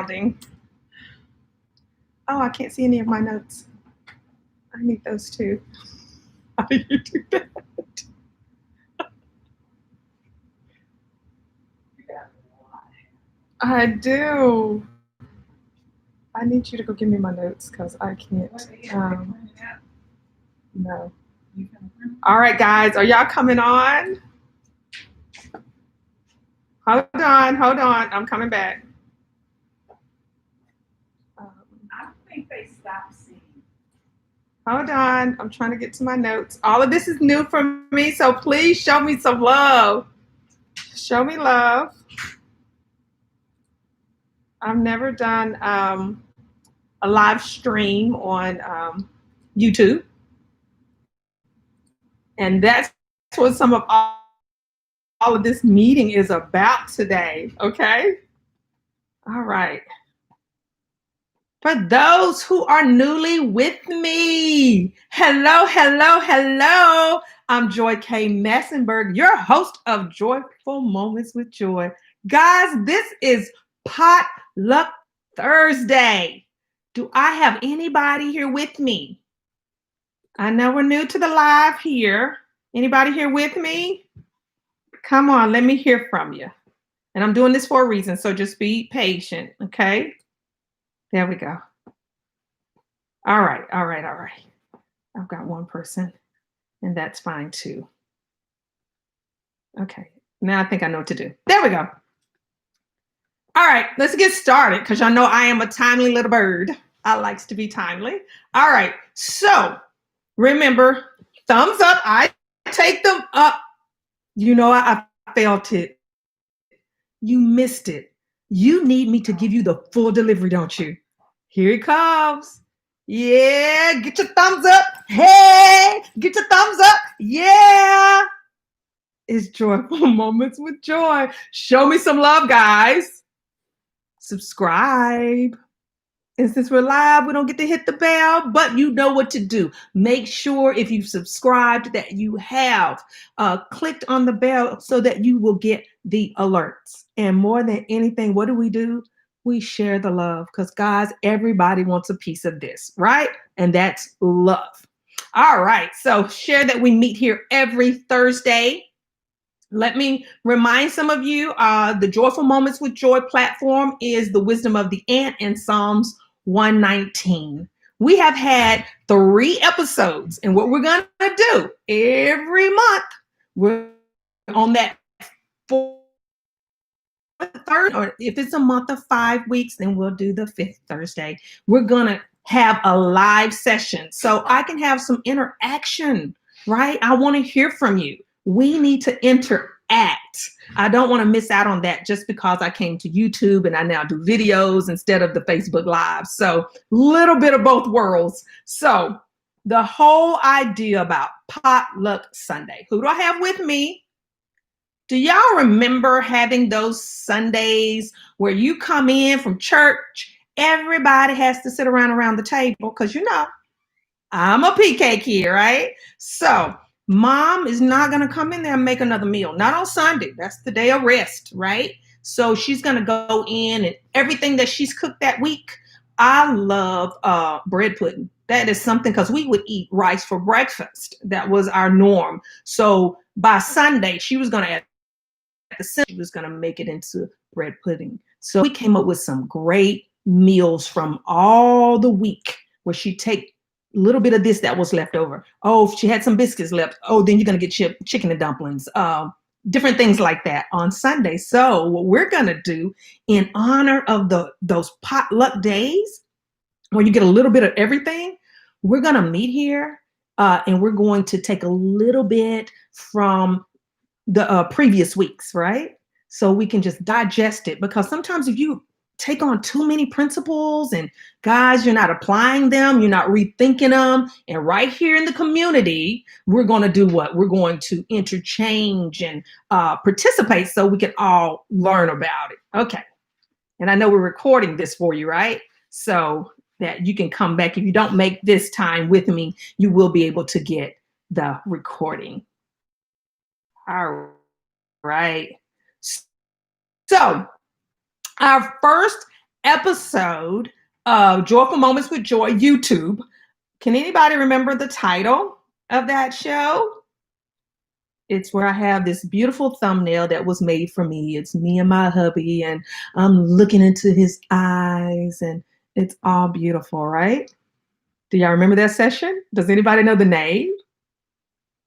sounding. Oh, I can't see any of my notes. I need those too. How do you do that? I do. I need you to go give me my notes because I can't. No. All right, guys, are y'all coming on? Hold on. I'm coming back. I don't think they stopped seeing. Hold on. I'm trying to get to my notes. All of this is new for me, so please show me some love. Show me love. I've never done a live stream on YouTube. And that's what some of all of this meeting is about today, okay? All right. For those who are newly with me, hello. I'm Joy K. Massenberg, your host of Joyful Moments with Joy. Guys, this is Potluck Thursday. Do I have anybody here with me? I know we're new to the live here. Anybody here with me? Come on, let me hear from you. And I'm doing this for a reason, so just be patient, okay? There we go. All right. I've got one person, and that's fine too. Okay, now I think I know what to do. There we go. All right, let's get started because y'all know I am a timely little bird. I likes to be timely. All right, so remember, thumbs up. I take them up. You know, I felt it. You missed it. You need me to give you the full delivery, don't you? Here it comes. Yeah, get your thumbs up. Hey, get your thumbs up. Yeah. It's Joyful Moments with Joy. Show me some love, guys. Subscribe. And since we're live, we don't get to hit the bell, but you know what to do. Make sure if you've subscribed that you have clicked on the bell so that you will get the alerts. And more than anything, what do? We share the love because, guys, everybody wants a piece of this, right? And that's love. All right. So share that we meet here every Thursday. Let me remind some of you, the Joyful Moments with Joy platform is the wisdom of the ant and Psalms 119. We have had 3 episodes, and what we're going to do every month, we're on that 4th, or if it's a month of 5 weeks, then we'll do the 5th Thursday. We're going to have a live session so I can have some interaction, right? I want to hear from you. We need to interact. I don't want to miss out on that just because I came to YouTube and I now do videos instead of the Facebook Live. So little bit of both worlds. So the whole idea about Potluck Sunday. Who do I have with me? Do y'all remember having those Sundays where you come in from church, everybody has to sit around the table because, you know, I'm a PK kid, right? So mom is not going to come in there and make another meal. Not on Sunday. That's the day of rest, right? So she's going to go in and everything that she's cooked that week. I love bread pudding. That is something because we would eat rice for breakfast. That was our norm. So by Sunday, she was going to she was going to make it into bread pudding. So we came up with some great meals from all the week where she take a little bit of this that was left over. Oh, if she had some biscuits left. Oh, then you're going to get chicken and dumplings. Different things like that on Sunday. So what we're going to do in honor of those potluck days where you get a little bit of everything, we're going to meet here and we're going to take a little bit from the previous weeks, right? So we can just digest it because sometimes if you take on too many principles and guys, you're not applying them, you're not rethinking them. And right here in the community, we're going to do what? We're going to interchange and participate so we can all learn about it. Okay. And I know we're recording this for you, right? So that you can come back. If you don't make this time with me, you will be able to get the recording. All right. So our first episode of Joyful Moments with Joy YouTube. Can anybody remember the title of that show? It's where I have this beautiful thumbnail that was made for me. It's me and my hubby, and I'm looking into his eyes, and it's all beautiful, right? Do y'all remember that session? Does anybody know the name?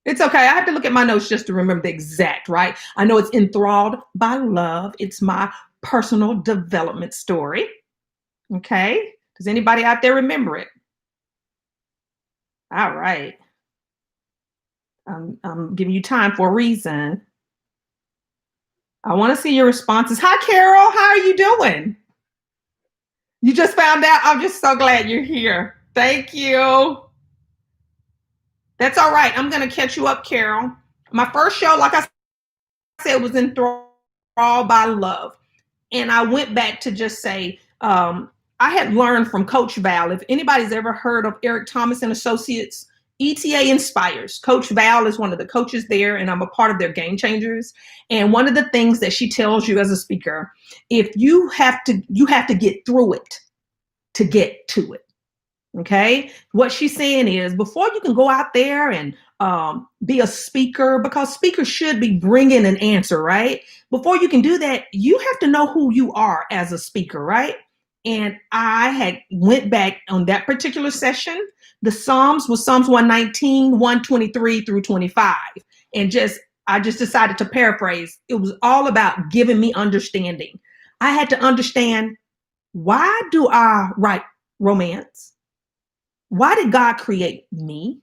It's okay. I have to look at my notes just to remember the exact, right? I know it's Enthralled by Love. It's my personal development story. Okay. Does anybody out there remember it? All right. I'm giving you time for a reason. I want to see your responses. Hi, Carol. How are you doing? You just found out? I'm just so glad you're here. Thank you. That's all right. I'm going to catch you up, Carol. My first show, like I said, was Enthralled by Love. And I went back to just say, I had learned from Coach Val. If anybody's ever heard of Eric Thomas and Associates, ETA Inspires. Coach Val is one of the coaches there, and I'm a part of their Game Changers. And one of the things that she tells you as a speaker, if you have to get through it to get to it. Okay. What she's saying is before you can go out there and be a speaker, because speakers should be bringing an answer, right? Before you can do that, you have to know who you are as a speaker, right? And I had went back on that particular session. The Psalms was Psalms 119, 123 through 25. And I just decided to paraphrase. It was all about giving me understanding. I had to understand, why do I write romance? Why did God create me?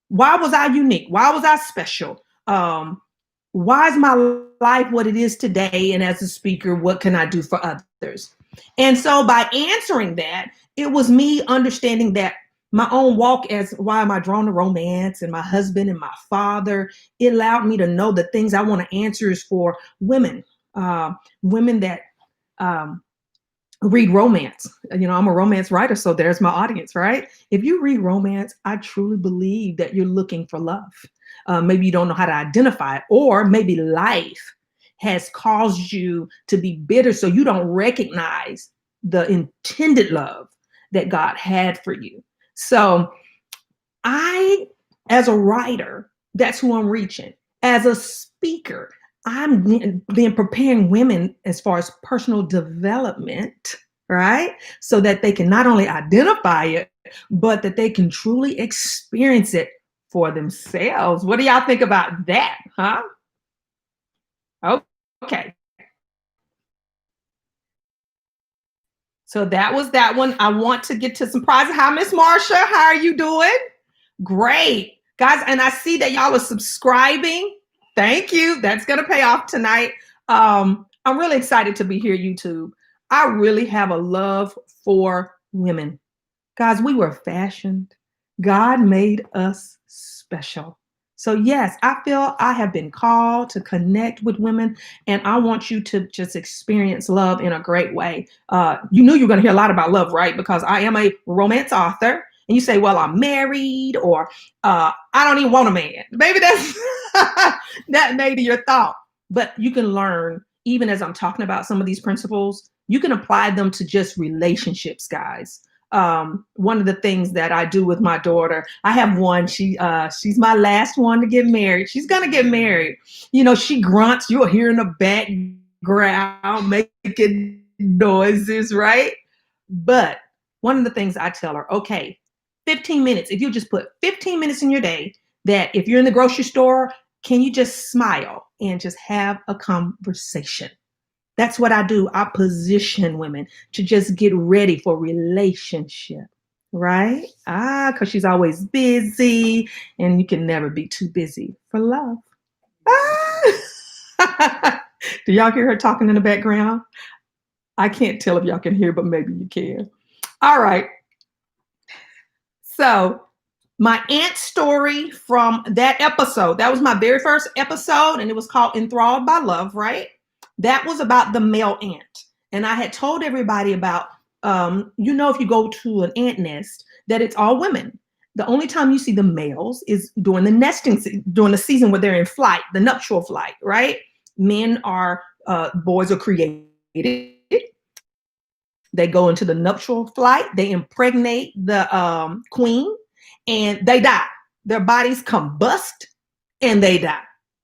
Why was I unique? Why was I special? Why is my life what it is today? And as a speaker, what can I do for others? And so by answering that, it was me understanding that my own walk as why am I drawn to romance and my husband and my father, it allowed me to know the things I want to answer is for women, women that read romance. You know, I'm a romance writer, so there's my audience, right? If you read romance, I truly believe that you're looking for love. Maybe you don't know how to identify it, or maybe life has caused you to be bitter, so you don't recognize the intended love that God had for you. So as a writer, that's who I'm reaching. As a speaker, I'm then preparing women as far as personal development, right? So that they can not only identify it, but that they can truly experience it for themselves. What do y'all think about that, huh? Okay. So that was that one. I want to get to some prizes. Hi, Miss Marsha. How are you doing? Great. Guys, and I see that y'all are subscribing. Thank you. That's going to pay off tonight. I'm really excited to be here, YouTube. I really have a love for women. Guys, we were fashioned. God made us special. So yes, I feel I have been called to connect with women, and I want you to just experience love in a great way. You knew you were going to hear a lot about love, right? Because I am a romance author. And you say, well, I'm married, or I don't even want a man. Maybe that's that may be your thought. But you can learn, even as I'm talking about some of these principles, you can apply them to just relationships, guys. One of the things that I do with my daughter, I have one, she's my last one to get married. She's going to get married. You know, she grunts, you'll hear in the background making noises, right? But one of the things I tell her, okay, 15 minutes, if you just put 15 minutes in your day, that if you're in the grocery store, can you just smile and just have a conversation? That's what I do. I position women to just get ready for relationship, right? Because she's always busy, and you can never be too busy for love. Do y'all hear her talking in the background? I can't tell if y'all can hear, but maybe you can. All right. So my aunt story from that episode, that was my very first episode, and it was called Enthralled by Love, right? That was about the male ant. And I had told everybody about, if you go to an ant nest, that it's all women. The only time you see the males is during the nesting, during the season where they're in flight, the nuptial flight, right? Boys are created. They go into the nuptial flight. They impregnate the queen, and they die. Their bodies combust, and they die.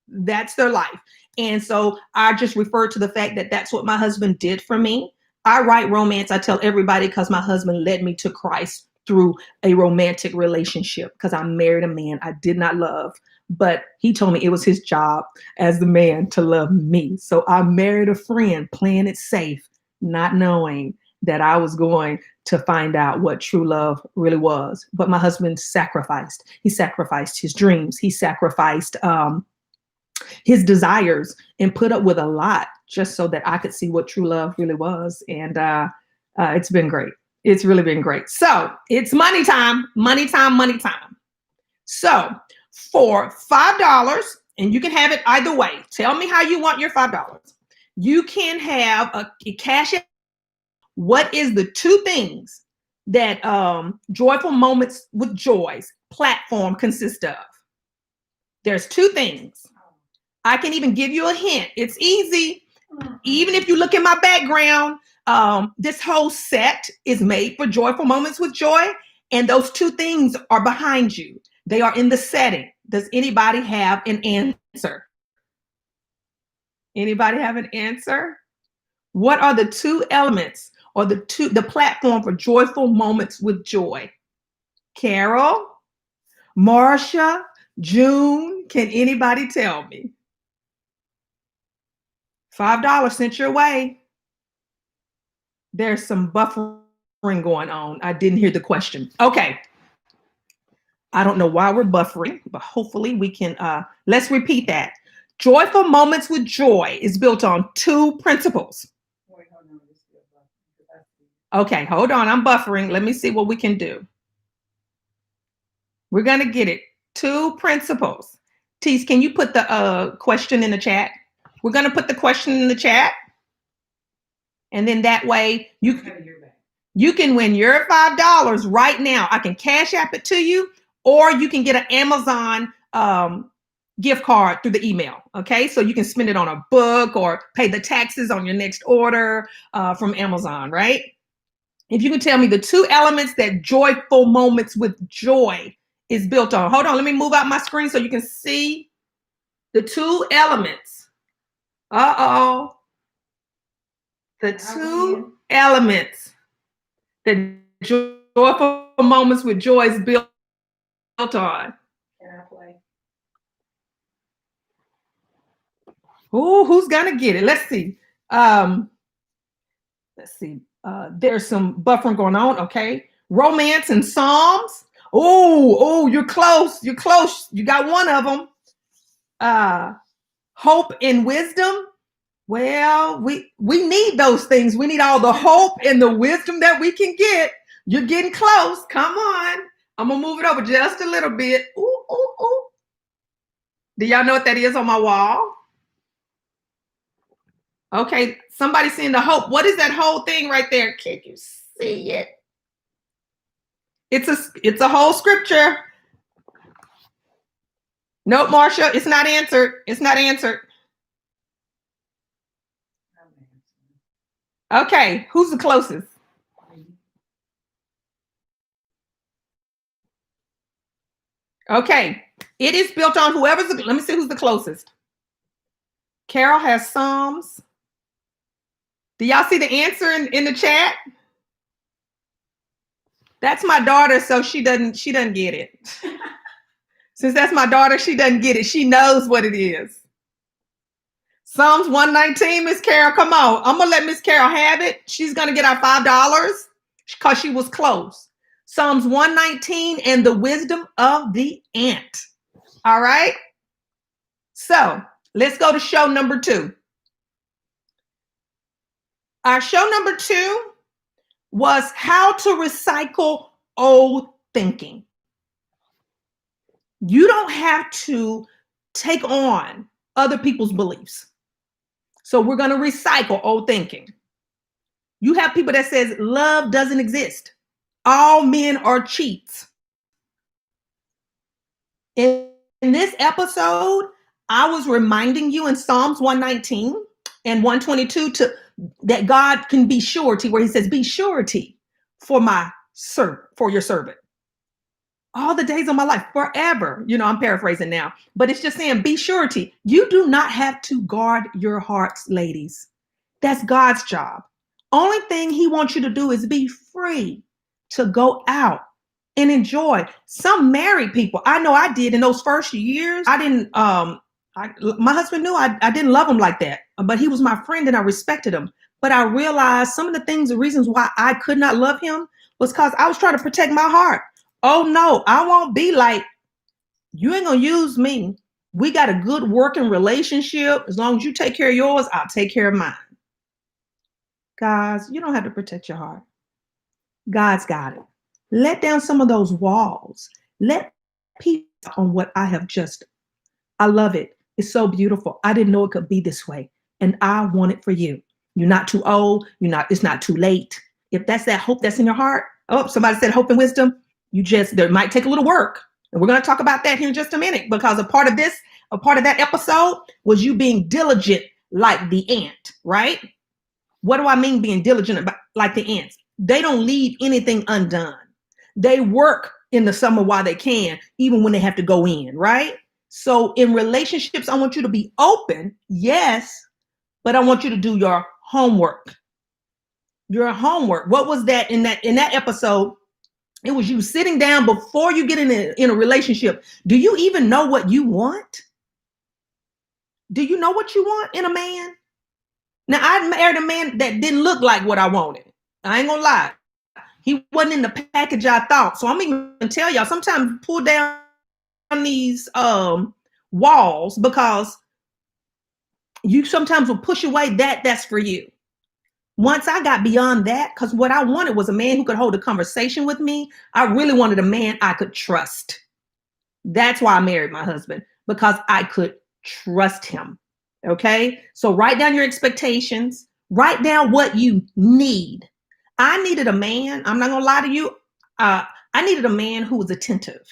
That's their life. And so I just refer to the fact that that's what my husband did for me. I write romance. I tell everybody because my husband led me to Christ through a romantic relationship because I married a man I did not love. But he told me it was his job as the man to love me. So I married a friend, playing it safe, not knowing that I was going to find out what true love really was. But my husband sacrificed. He sacrificed his dreams. He sacrificed his desires and put up with a lot just so that I could see what true love really was. And it's been great. It's really been great. So it's money time, money time, money time. So for $5, and you can have it either way. Tell me how you want your $5. You can have a cash. What is the two things that Joyful Moments with Joy's platform consists of? There's two things. I can even give you a hint. It's easy. Even if you look at my background, this whole set is made for Joyful Moments with Joy, and those two things are behind you. They are in the setting. Does anybody have an answer? Anybody have an answer? What are the two elements or the platform for Joyful Moments with Joy? Carol, Marsha, June, can anybody tell me? $5 sent your way. There's some buffering going on. I didn't hear the question. Okay. I don't know why we're buffering, but hopefully we can, let's repeat that. Joyful Moments with Joy is built on two principles. Okay, hold on. I'm buffering. Let me see what we can do. We're going to get it. Two principles. Tease, can you put the question in the chat? We're going to put the question in the chat. And then that way you can win your $5 right now. I can cash app it to you, or you can get an Amazon gift card through the email. Okay, so you can spend it on a book or pay the taxes on your next order from Amazon, right? If you can tell me the two elements that Joyful Moments with Joy is built on. Hold on, let me move out my screen so you can see the two elements. Uh-oh. The two elements that Joyful Moments with Joy is built on. Can I play? Ooh, who's gonna get it? Let's see. Let's see. There's some buffering going on. Okay. Romance and Psalms. Oh, you're close. You're close. You got one of them. Hope and Wisdom. Well, we need those things. We need all the hope and the wisdom that we can get. You're getting close. Come on. I'm going to move it over just a little bit. Ooh, ooh, ooh. Do y'all know what that is on my wall? Okay, somebody seeing the hope. What is that whole thing right there? Can you see it? It's a whole scripture. Nope, Marsha, it's not answered. It's not answered. Okay, who's the closest? Okay, it is built on whoever's let me see who's the closest. Carol has Psalms. Do y'all see the answer in the chat? That's my daughter, so she doesn't get it. Since that's my daughter, she doesn't get it. She knows what it is. Psalms 119, Miss Carol, come on. I'm gonna let Miss Carol have it. She's gonna get our $5 because she was close. Psalms 119 and the wisdom of the ant. All right. So let's go to show number 2. Our show number 2 was how to recycle old thinking. You don't have to take on other people's beliefs. So we're going to recycle old thinking. You have people that says love doesn't exist. All men are cheats. In this episode, I was reminding you in Psalms 119 and 122 that God can be surety, where he says, be surety for your servant all the days of my life, forever. I'm paraphrasing now, but it's just saying, be surety. You do not have to guard your hearts, ladies. That's God's job. Only thing he wants you to do is be free to go out and enjoy. Some married people, I know I did in those first years. I didn't, my husband knew I didn't love him like that, but he was my friend and I respected him. But I realized some of the reasons why I could not love him was because I was trying to protect my heart. Oh no, I won't be like, you ain't gonna use me. We got a good working relationship. As long as you take care of yours, I'll take care of mine. Guys, you don't have to protect your heart. God's got it. Let down some of those walls. Let people on what I love it. It's so beautiful. I didn't know it could be this way. And I want it for you. You're not too old. It's not too late. If that's that hope that's in your heart. Oh, somebody said hope and wisdom. There might take a little work. And we're going to talk about that here in just a minute, because a part of that episode was you being diligent like the ant, right? What do I mean being diligent like the ants? They don't leave anything undone. They work in the summer while they can, even when they have to go in, right? So in relationships, I want you to be open, yes, but I want you to do your homework. Your homework. What was that in that episode? It was you sitting down before you get in a relationship. Do you even know what you want? Do you know what you want in a man? Now, I married a man that didn't look like what I wanted. I ain't gonna lie. He wasn't in the package I thought. So I'm even gonna tell y'all, sometimes pull down these walls, because you sometimes will push away that's for you. Once I got beyond that, because what I wanted was a man who could hold a conversation with me. I really wanted a man I could trust. That's why I married my husband, because I could trust him. Okay? So write down your expectations. Write down what you need. I needed a man, I'm not going to lie to you. I needed a man who was attentive,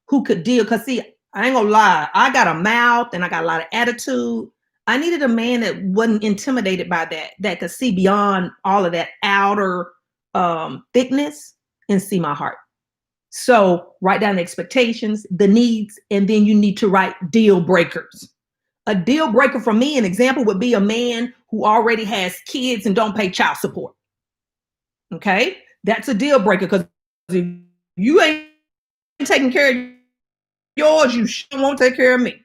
who could deal. Because, see, I ain't going to lie. I got a mouth and I got a lot of attitude. I needed a man that wasn't intimidated by that could see beyond all of that outer thickness and see my heart. So write down the expectations, the needs, and then you need to write deal breakers. A deal breaker for me, an example would be a man who already has kids and don't pay child support. Okay? That's a deal breaker, because if you ain't taking care of yours, you sure won't take care of me.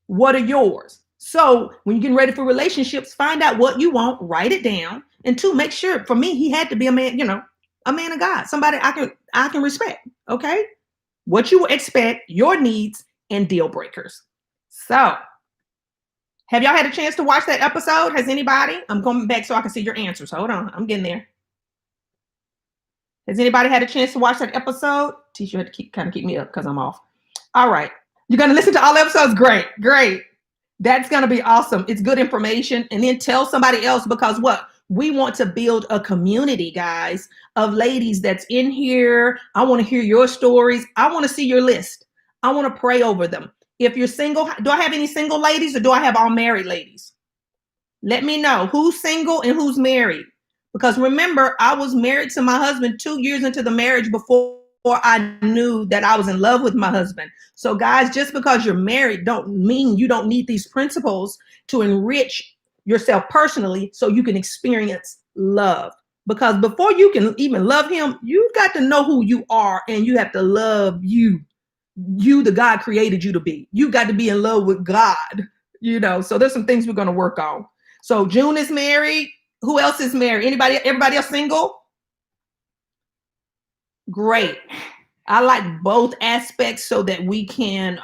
What are yours? So when you're getting ready for relationships, find out what you want, write it down. And two, make sure, for me, he had to be a man, a man of God, somebody I can respect. Okay. What you expect, your needs, and deal breakers. So have y'all had a chance to watch that episode? Has anybody? I'm going back so I can see your answers. Hold on. I'm getting there. Has anybody had a chance to watch that episode? Tisha, you had to keep me up because I'm off. All right. You're going to listen to all episodes? Great. That's going to be awesome. It's good information. And then tell somebody else, because what? We want to build a community, guys, of ladies that's in here. I want to hear your stories. I want to see your list. I want to pray over them. If you're single, do I have any single ladies, or do I have all married ladies? Let me know who's single and who's married. Because remember, I was married to my husband 2 years into the marriage before I knew that I was in love with my husband. So guys, just because you're married don't mean you don't need these principles to enrich yourself personally so you can experience love. Because before you can even love him, you've got to know who you are, and you have to love you, the God created you to be. You got to be in love with God, so there's some things we're going to work on. So June is married. Who else is married? Everybody else single? Great. I like both aspects so that we can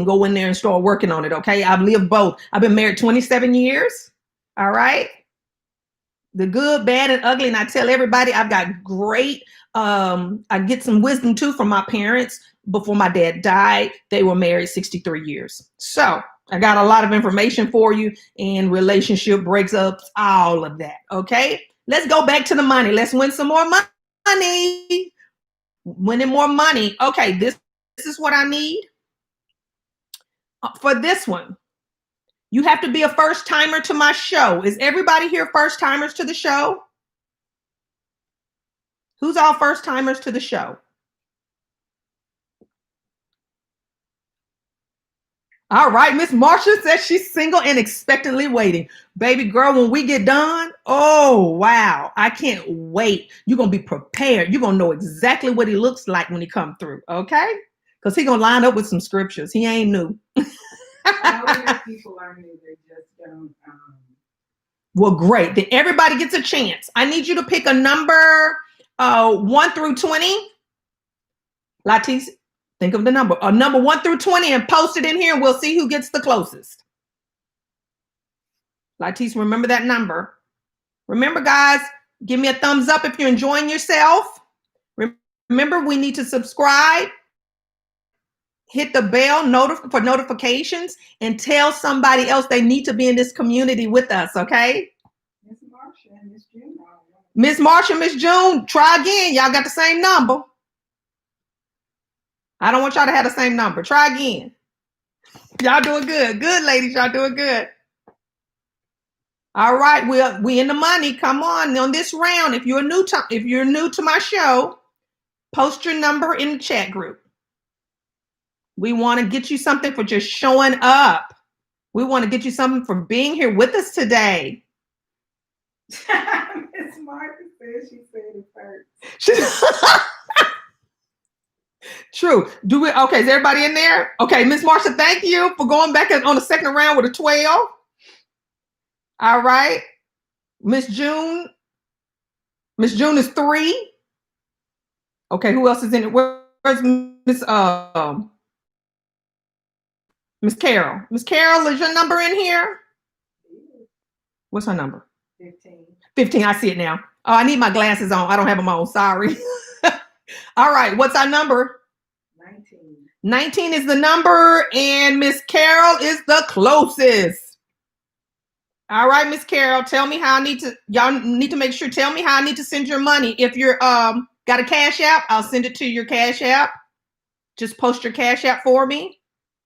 go in there and start working on it. Okay. I've lived both. I've been married 27 years. All right. The good, bad, and ugly. And I tell everybody I've got great, I get some wisdom too from my parents. Before my dad died, they were married 63 years. So I got a lot of information for you, and relationship breakups, all of that. Okay. Let's go back to the money. Let's win some more money. Winning more money. Okay. This is what I need for this one. You have to be a first timer to my show. Is everybody here first timers to the show? Who's all first timers to the show? All right, Miss Marsha says she's single and expectantly waiting. Baby girl, when we get done, oh, wow, I can't wait. You're going to be prepared. You're going to know exactly what he looks like when he come through, okay? Because he's going to line up with some scriptures. He ain't new. I know that people are new. They just don't. Well, great. Then everybody gets a chance. I need you to pick a number 1 through 20. Latisse, think of the number. A number 1 through 20 and post it in here and we'll see who gets the closest. Latisse, remember that number. Remember, guys, give me a thumbs up if you're enjoying yourself. Remember, we need to subscribe, hit the bell for notifications, and tell somebody else they need to be in this community with us, okay? Miss Marsha and Miss June. Miss Marsha, Miss June, try again. Y'all got the same number. I don't want y'all to have the same number. Try again. Y'all doing good. Good, ladies. Y'all doing good. All right, we in the money. Come on this round. If you're new to my show, post your number in the chat group. We want to get you something for just showing up. We want to get you something for being here with us today. Miss Martha said she said it first. True. Okay, is everybody in there? Okay, Miss Marsha, thank you for going back on the second round with a 12. All right. Miss June. Miss June is 3. Okay, who else is in it? Where's Miss Carol? Miss Carol, is your number in here? What's her number? 15. 15, I see it now. Oh, I need my glasses on. I don't have them on, sorry. All right, what's our number? 19. 19 is the number, and Miss Carol is the closest. All right, Miss Carol, tell me how y'all need to make sure, tell me how I need to send your money. If you're got a Cash App, I'll send it to your Cash App. Just post your Cash App for me.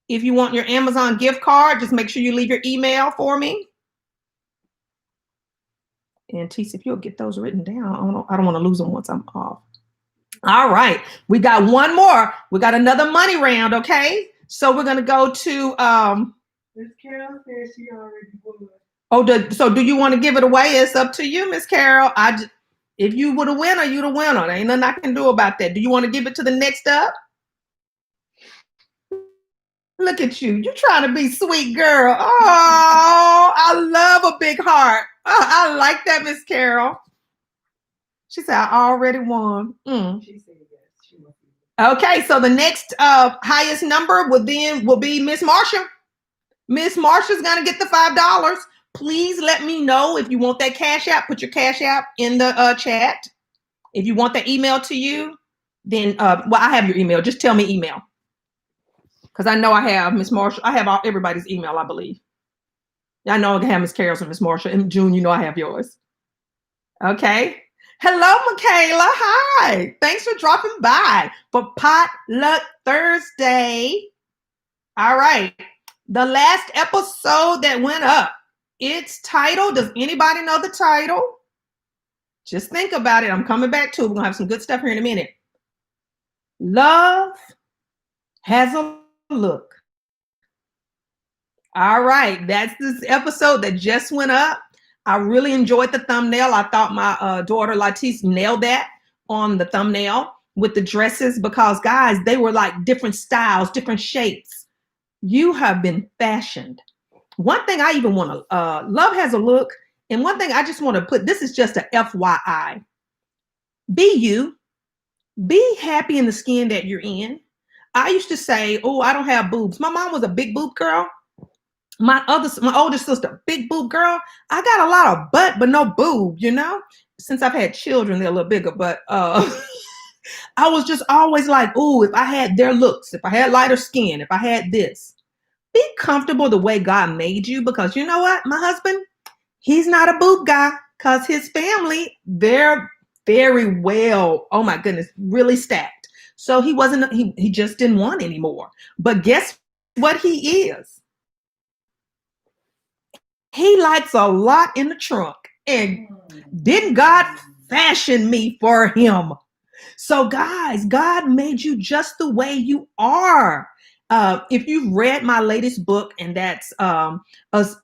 If you want your Amazon gift card, just make sure you leave your email for me. And Tisa, if you'll get those written down, I don't want to lose them once I'm off. All right, we got one more. We got another money round, okay? So we're gonna go to Miss Carol said she already won. Oh, so do you want to give it away? It's up to you, Miss Carol. If you were the winner, you're the winner. There ain't nothing I can do about that. Do you want to give it to the next up? Look at you. You're trying to be sweet, girl. Oh, I love a big heart. Oh, I like that, Miss Carol. She said, I already won. She said yes. She must be. Okay, so the next highest number will be Miss Marsha. Miss Marsha's going to get the $5. Please let me know if you want that Cash App. Put your Cash App in the chat. If you want that email to you, then, I have your email. Just tell me email. Because I know I have Miss Marsha. I have everybody's email, I believe. I know I have Miss Carol's and Miss Marsha. And June, you know I have yours. Okay. Hello, Michaela. Hi. Thanks for dropping by for Potluck Thursday. All right. The last episode that went up, its title, does anybody know the title? Just think about it. I'm coming back to it. We're going to have some good stuff here in a minute. Love has a look. All right. That's this episode that just went up. I really enjoyed the thumbnail. I thought my daughter Latisse nailed that on the thumbnail with the dresses because, guys, they were like different styles, different shapes. You have been fashioned. One thing I even want to, love has a look. And one thing I just want to put, this is just a FYI. Be you. Be happy in the skin that you're in. I used to say, oh, I don't have boobs. My mom was a big boob girl. My older sister, big boob girl. I got a lot of butt, but no boob, you know? Since I've had children, they're a little bigger, but I was just always like, oh, if I had their looks, if I had lighter skin, if I had this. Be comfortable the way God made you, because you know what? My husband, he's not a boob guy, because his family, they're very well, oh my goodness, really stacked. So he just didn't want anymore. But guess what he is? He likes a lot in the trunk. And didn't God fashion me for him? So, guys, God made you just the way you are. If you've read my latest book, and that's a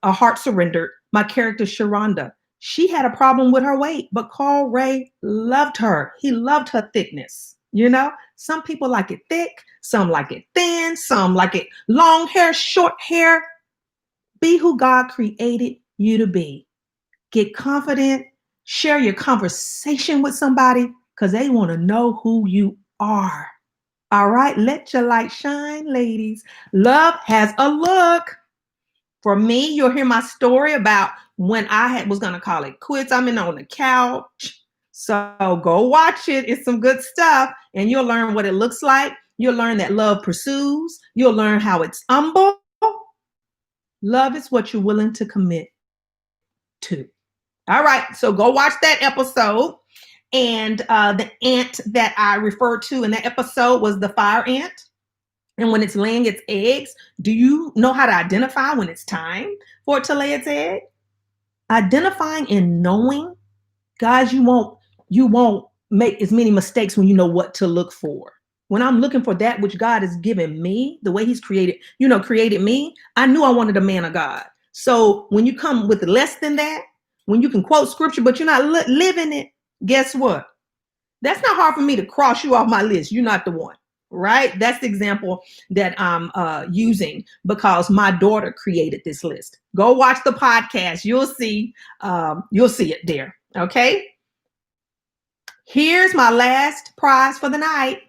Heart Surrendered, my character Sharonda, she had a problem with her weight, but Carl Ray loved her. He loved her thickness. You know, some people like it thick, some like it thin, some like it long hair, short hair. Be who God created you to be. Get confident, share your conversation with somebody because they want to know who you are. All right, let your light shine, ladies. Love has a look. For me, you'll hear my story about when was going to call it quits. I'm in on the couch. So go watch it. It's some good stuff. And you'll learn what it looks like. You'll learn that love pursues. You'll learn how it's humble. Love is what you're willing to commit to. All right, so go watch that episode. And the ant that I referred to in that episode was the fire ant. And when it's laying its eggs, do you know how to identify when it's time for it to lay its egg? Identifying and knowing, guys, you won't make as many mistakes when you know what to look for. When I'm looking for that which God has given me, the way he's created me, I knew I wanted a man of God. So when you come with less than that, when you can quote scripture, but you're not living it, guess what? That's not hard for me to cross you off my list. You're not the one, right? That's the example that I'm using because my daughter created this list. Go watch the podcast. You'll see it there. Okay. Here's my last prize for the night.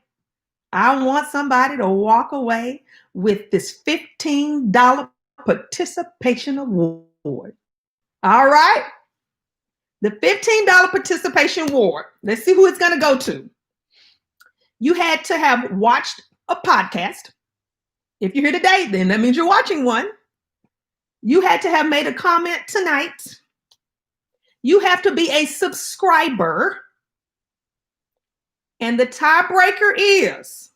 I want somebody to walk away with this $15 participation award. All right. The $15 participation award. Let's see who it's going to go to. You had to have watched a podcast. If you're here today, then that means you're watching one. You had to have made a comment tonight. You have to be a subscriber. And the tiebreaker is,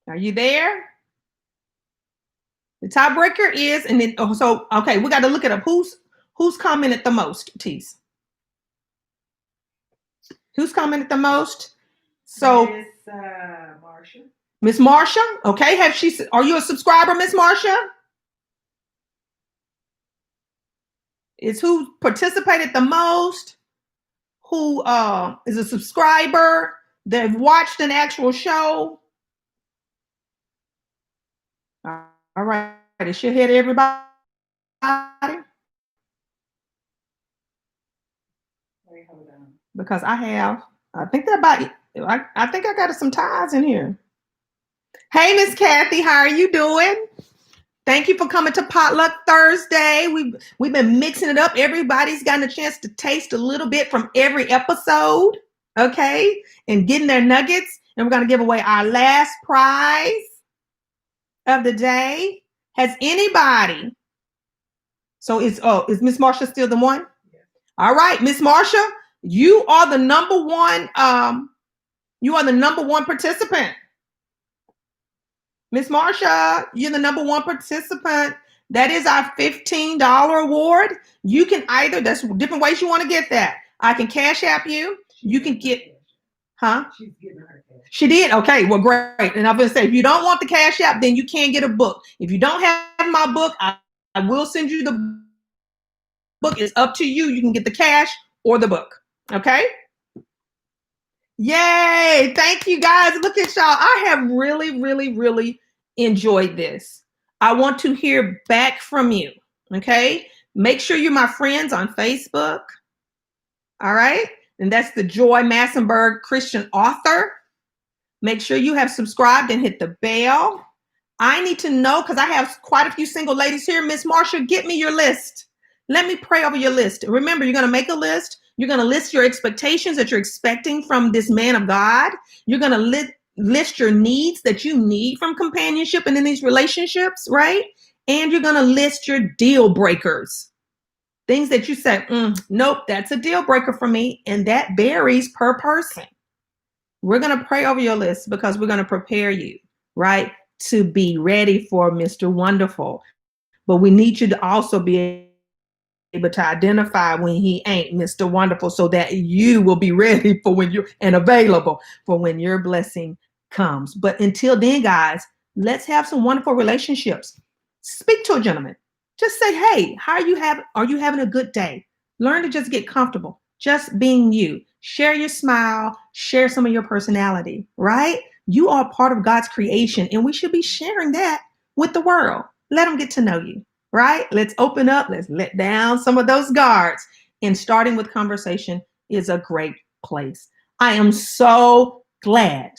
are you there? The tiebreaker is, and then, okay, we got to look it up. Who's commented the most, Tease? Who's commented the most? So, Miss Marsha. Okay, are you a subscriber, Miss Marsha? Is who participated the most? Who is a subscriber? They've watched an actual show. All right, it should hit everybody. Wait, hold on. Because I think I got some ties in here. Hey, Miss Kathy, how are you doing? Thank you for coming to Potluck Thursday. We've been mixing it up. Everybody's gotten a chance to taste a little bit from every episode, okay? And getting their nuggets. And we're going to give away our last prize of the day. Has anybody? So is Miss Marsha still the one? Yeah. All right, Miss Marsha, you are the number one. You are the number one participant. Miss Marsha, you're the number one participant. That is our $15 award. You can there's different ways you want to get that. I can cash app you. You can get, huh? She's giving her cash. She did? Okay, well, great. And I'm going to say, if you don't want the cash app, then you can't get a book. If you don't have my book, I will send you the book. It's up to you. You can get the cash or the book. Okay? Yay. Thank you, guys. Look at y'all. I have really, really, really enjoyed this. I want to hear back from you. Okay? Make sure you're my friends on Facebook. All right? And that's the Joy Massenberg Christian author. Make sure you have subscribed and hit the bell. I need to know, because I have quite a few single ladies here. Miss Marsha, get me your list. Let me pray over your list. Remember, you're going to make a list. You're going to list your expectations that you're expecting from this man of God. You're going to list your needs that you need from companionship and in these relationships, right? And you're going to list your deal breakers. Things that you say, nope, that's a deal breaker for me. And that varies per person. We're going to pray over your list because we're going to prepare you, right, to be ready for Mr. Wonderful. but we need you to also be able to identify when he ain't Mr. Wonderful so that you will be ready for when you're and available for when your blessing comes. But until then, guys, let's have some wonderful relationships. Speak to a gentleman. Just say, hey, how are you having a good day? Learn to just get comfortable. Just being you. Share your smile, share some of your personality, right? You are part of God's creation, and we should be sharing that with the world. Let them get to know you, right? Let's open up. Let's let down some of those guards. And starting with conversation is a great place. I am so glad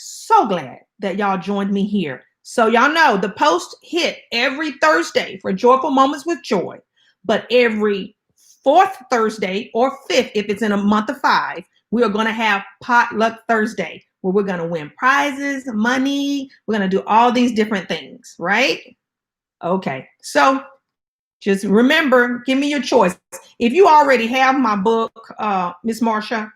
that y'all joined me here. So y'all know the post hit every Thursday for Joyful Moments with Joy, but every fourth Thursday or fifth, if it's in a month of 5, we are going to have Potluck Thursday where we're going to win prizes, money. We're going to do all these different things, right? Okay. So just remember, give me your choice. If you already have my book, Miss Marsha,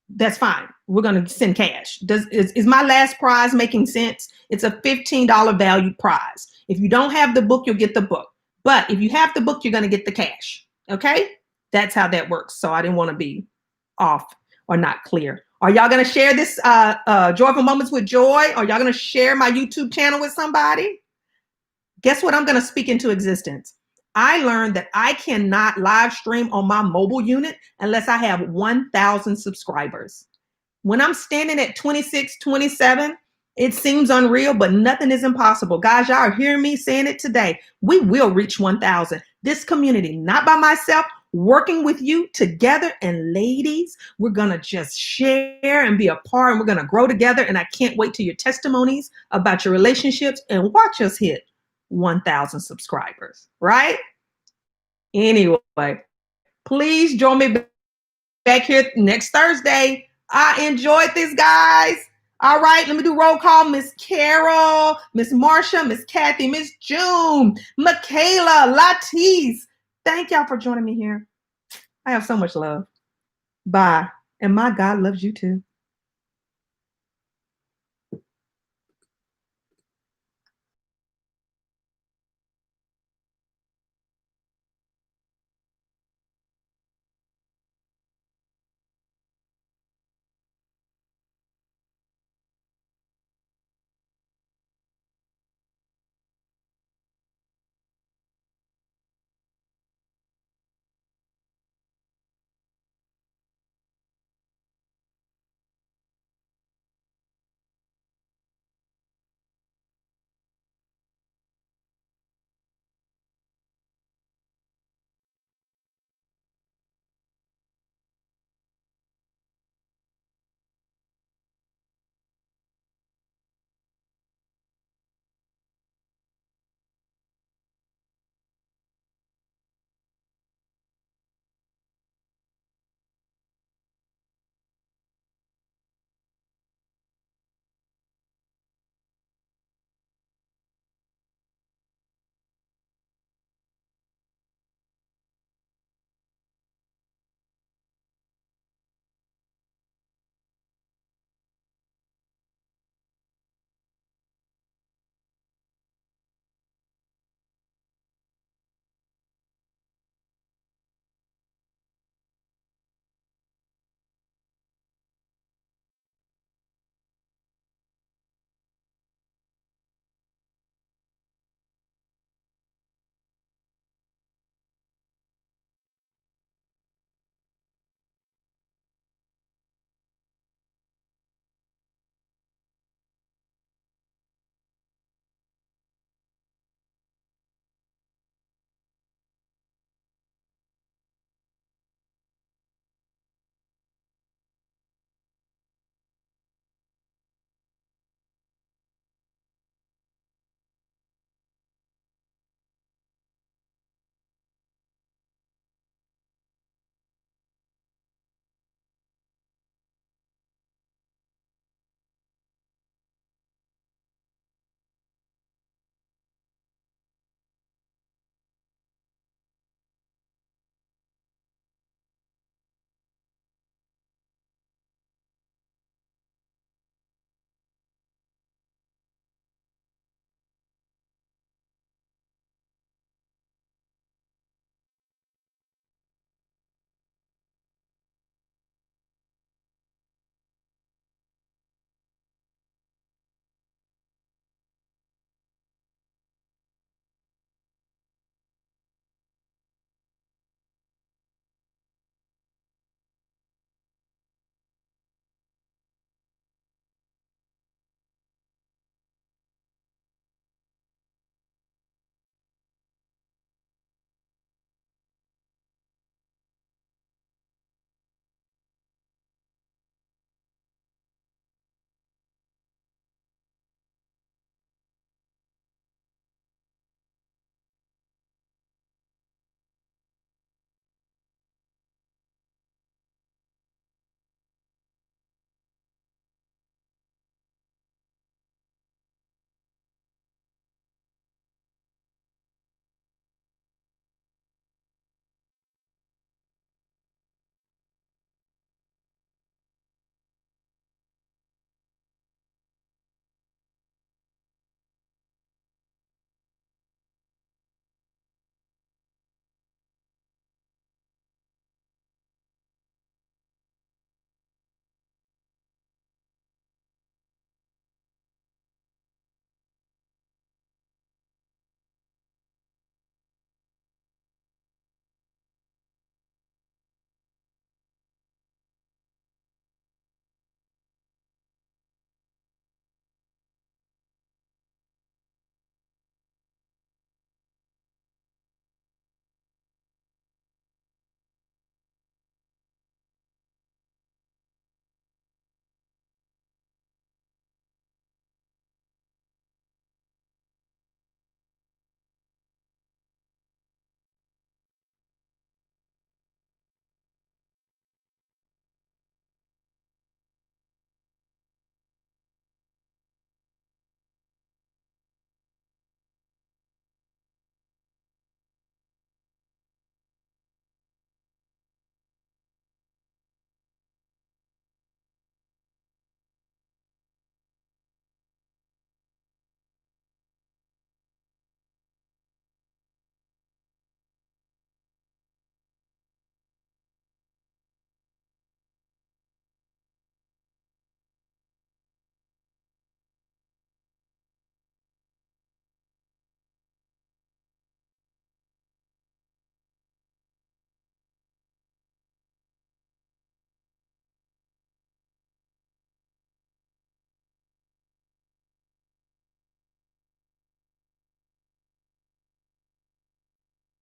that's fine. We're going to send cash. Is my last prize making sense? It's a $15 value prize. If you don't have the book, you'll get the book. But if you have the book, you're going to get the cash. Okay? That's how that works. So I didn't want to be off or not clear. Are y'all going to share this Joyful Moments with Joy? Are y'all going to share my YouTube channel with somebody? Guess what I'm going to speak into existence? I learned that I cannot live stream on my mobile unit unless I have 1,000 subscribers. When I'm standing at 26, 27, it seems unreal, but nothing is impossible. Guys, y'all are hearing me saying it today. We will reach 1,000. This community, not by myself, working with you together. And ladies, we're going to just share and be a part, and we're going to grow together. And I can't wait to your testimonies about your relationships and watch us hit 1,000 subscribers, right? Anyway, please join me back here next Thursday. I enjoyed this, guys. All right, let me do roll call. Miss Carol, Miss Marsha, Miss Kathy, Miss June, Michaela, Latisse. Thank y'all for joining me here. I have so much love. Bye. And my God loves you too.